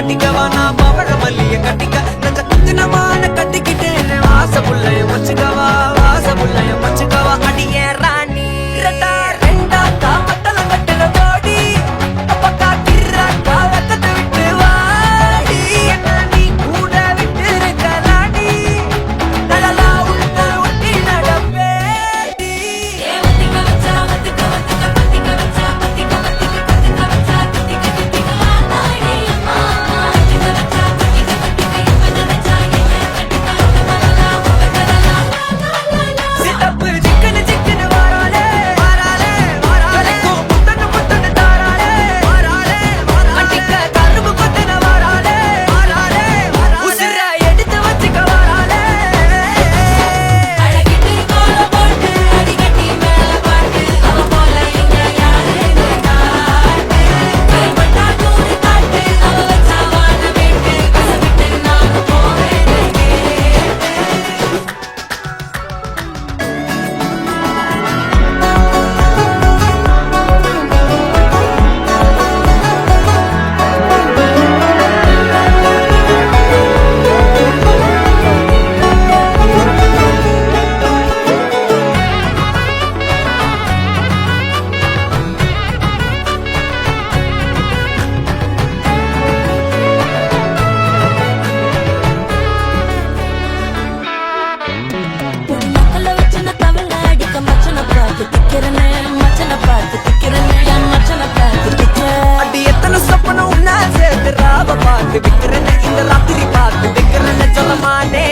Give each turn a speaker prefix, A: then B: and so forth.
A: கட்டிக்கவா நான் பவழ மல்லிய கட்டிக்க நஞ்ச குத்தினமான கட்டிக்கிட்டேன் வாச புள்ளைய வச்சுக்கவா வாச புள்ளைய வச்சுக்கவா அடியே ராணி ரெண்டா ரெண்டா காமத்தல கட்டுல போடி அப்பக்கா கிராக்கா வெக்கத்தை விட்டு வாடி என்ன நீ கூட விட்டு இருக்கலாடி நலலா உள்ள ஒட்டி நடப்பேடி சித்தப்பு சிக்கனு சிக்கனு வாராளே வாராளே வாராளே முத்தன முத்தன தாராளே வாராளே அட்டிக்க கரும்பு கொத்தன வாராளே வாராளே உசிர எடுத்து வச்சுக்க வாராளே
B: அழகிட்டு கோல போட்டு அடிக்கட்டி மேல பாட்டு அவ போல எங்க யாரு காட்டு கைப்பட்டா தூரி காட்டு அவ வச்சா வாழ வேட்டு கசவிட்டு நான் போவேன் மக்கள வச்சு நான் தவள அடிக்க மச்சனை பார்த்து திக்கிறனே மச்சனை பார்த்து திக்கிறனே என் மச்சனை பார்த்து திக்கிறேன்
A: அடி எத்தனை சொப்பனம் உன்னா சேர்த்து ராவ பார்த்து விக்கிறேன்னு இந்த ராத்திரி பார்த்து விக்கிறேன்னு சொல்லமானே